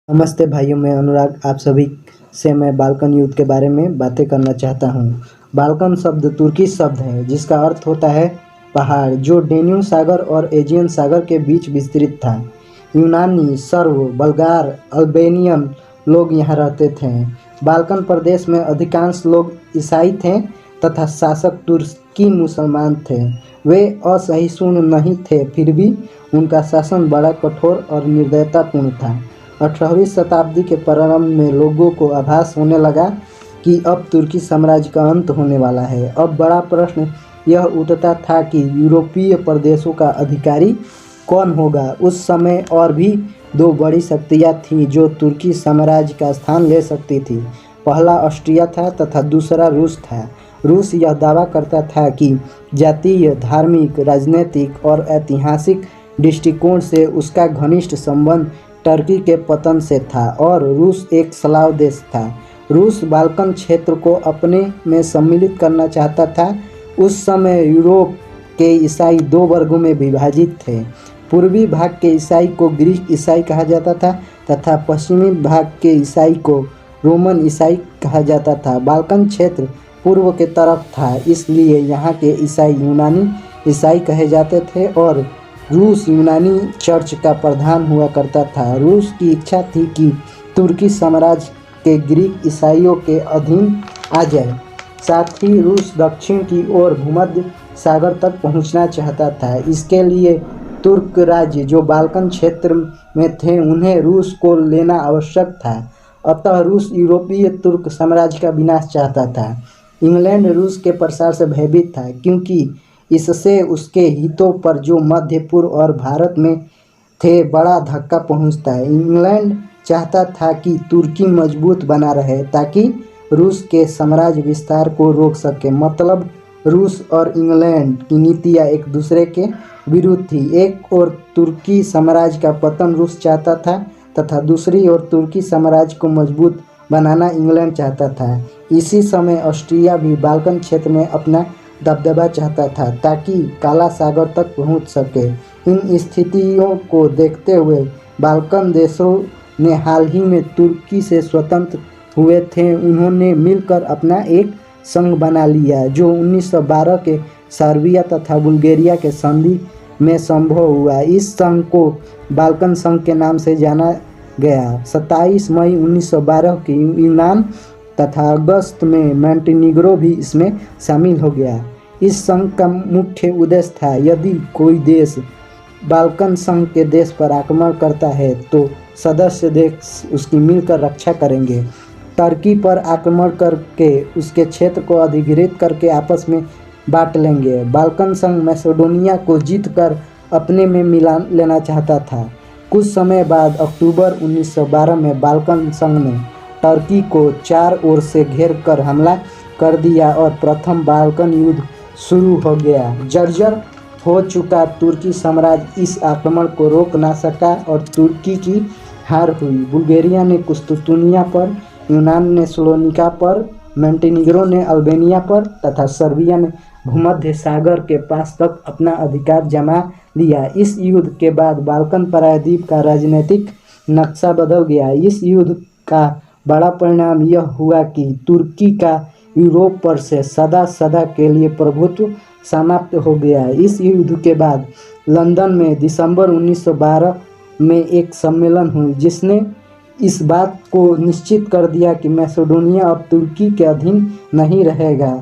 नमस्ते भाइयों, मैं अनुराग आप सभी से मैं बाल्कन युद्ध के बारे में बातें करना चाहता हूँ। बाल्कन शब्द तुर्की शब्द है जिसका अर्थ होता है पहाड़, जो डेन्यूब सागर और एजियन सागर के बीच विस्तृत था। यूनानी, सर्ब, बल्गार, अल्बेनियन लोग यहाँ रहते थे। बाल्कन प्रदेश में अधिकांश लोग ईसाई थे तथा शासक तुर्की मुसलमान थे। वे असहिष्णु नहीं थे, फिर भी उनका शासन बड़ा कठोर और निर्दयतापूर्ण था। 18वीं शताब्दी के प्रारंभ में लोगों को आभास होने लगा कि अब तुर्की साम्राज्य का अंत होने वाला है। अब बड़ा प्रश्न यह उठता था कि यूरोपीय प्रदेशों का अधिकारी कौन होगा। उस समय और भी दो बड़ी शक्तियाँ थीं जो तुर्की साम्राज्य का स्थान ले सकती थी। पहला ऑस्ट्रिया था तथा दूसरा रूस था। रूस यह दावा करता था कि जातीय, धार्मिक, राजनीतिक और ऐतिहासिक दृष्टिकोण से उसका घनिष्ठ संबंध टर्की के पतन से था और रूस एक स्लाव देश था। रूस बाल्कन क्षेत्र को अपने में सम्मिलित करना चाहता था। उस समय यूरोप के ईसाई दो वर्गों में विभाजित थे। पूर्वी भाग के ईसाई को ग्रीक ईसाई कहा जाता था तथा पश्चिमी भाग के ईसाई को रोमन ईसाई कहा जाता था। बाल्कन क्षेत्र पूर्व के तरफ था, इसलिए यहाँ के ईसाई यूनानी ईसाई कहे जाते थे और रूस यूनानी चर्च का प्रधान हुआ करता था। रूस की इच्छा थी कि तुर्की साम्राज्य के ग्रीक ईसाइयों के अधीन आ जाए। साथ ही रूस दक्षिण की ओर भूमध्य सागर तक पहुंचना चाहता था। इसके लिए तुर्क राज्य जो बाल्कन क्षेत्र में थे उन्हें रूस को लेना आवश्यक था। अतः रूस यूरोपीय तुर्क साम्राज्य का विनाश चाहता था। इंग्लैंड रूस के प्रसार से भयभीत था क्योंकि इससे उसके हितों पर जो मध्य पूर्व और भारत में थे बड़ा धक्का पहुंचता है। इंग्लैंड चाहता था कि तुर्की मजबूत बना रहे ताकि रूस के साम्राज्य विस्तार को रोक सके। मतलब रूस और इंग्लैंड की नीतियां एक दूसरे के विरुद्ध थी। एक ओर तुर्की साम्राज्य का पतन रूस चाहता था तथा दूसरी ओर तुर्की साम्राज्य को मजबूत बनाना इंग्लैंड चाहता था। इसी समय ऑस्ट्रिया भी बाल्कन क्षेत्र में अपना दबदबा चाहता था ताकि काला सागर तक पहुंच सके। इन स्थितियों को देखते हुए बाल्कन देशों ने हाल ही में तुर्की से स्वतंत्र हुए थे, उन्होंने मिलकर अपना एक संघ बना लिया जो 1912 के सर्बिया तथा बुल्गारिया के संधि में संभव हुआ। इस संघ को बाल्कन संघ के नाम से जाना गया। 27 मई 1912 की यूनान तथा अगस्त में मोंटेनीग्रो भी इसमें शामिल हो गया। इस संघ का मुख्य उद्देश्य था यदि कोई देश बाल्कन संघ के देश पर आक्रमण करता है तो सदस्य देश उसकी मिलकर रक्षा करेंगे। टर्की पर आक्रमण करके उसके क्षेत्र को अधिग्रहित करके आपस में बांट लेंगे। बाल्कन संघ मैसेडोनिया को जीतकर अपने में मिला लेना चाहता था। कुछ समय बाद अक्टूबर 1912 में बाल्कन संघ ने टर्की को चार ओर से घेर कर हमला कर दिया और प्रथम बाल्कन युद्ध शुरू हो गया। जर्जर हो चुका तुर्की साम्राज्य इस आक्रमण को रोक ना सका और तुर्की की हार हुई। बुल्गारिया ने कुस्तुतुनिया पर, यूनान ने सलोनिका पर, मोंटेनीग्रो ने अल्बेनिया पर तथा सर्बिया ने भूमध्य सागर के पास तक अपना अधिकार जमा लिया। इस युद्ध के बाद बाल्कन प्रायद्वीप का राजनीतिक नक्शा बदल गया। इस युद्ध का बड़ा परिणाम यह हुआ कि तुर्की का यूरोप पर से सदा सदा के लिए प्रभुत्व समाप्त हो गया। इस युद्ध के बाद लंदन में दिसंबर 1912 में एक सम्मेलन हुई जिसने इस बात को निश्चित कर दिया कि मैसेडोनिया अब तुर्की के अधीन नहीं रहेगा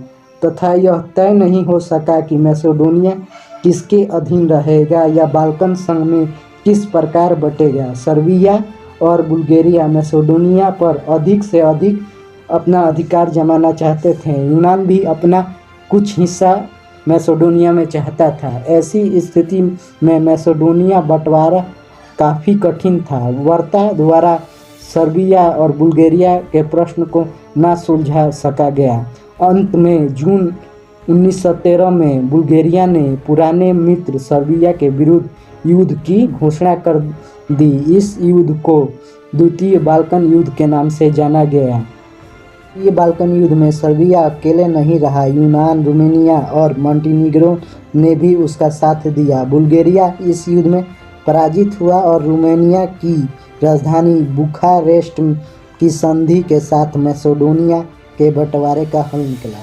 तथा यह तय नहीं हो सका कि मैसेडोनिया किसके अधीन रहेगा या बाल्कन संघ में किस प्रकार बटेगा। सर्बिया और बुल्गारिया मैसेडोनिया पर अधिक से अधिक अपना अधिकार जमाना चाहते थे। यूनान भी अपना कुछ हिस्सा मैसेडोनिया में चाहता था। ऐसी स्थिति में मैसेडोनिया बंटवारा काफ़ी कठिन था। वार्ता द्वारा सर्बिया और बुल्गारिया के प्रश्न को न सुलझा सका गया। अंत में जून 1913 में बुल्गारिया ने पुराने मित्र सर्बिया के विरुद्ध युद्ध की घोषणा कर दी। इस युद्ध को द्वितीय बाल्कन युद्ध के नाम से जाना गया। ये बाल्कन युद्ध में सर्बिया अकेले नहीं रहा, यूनान, रोमानिया और मोंटेनीग्रो ने भी उसका साथ दिया। बुल्गारिया इस युद्ध में पराजित हुआ और रोमानिया की राजधानी बुखारेस्ट की संधि के साथ मैसेडोनिया के बंटवारे का हल निकला।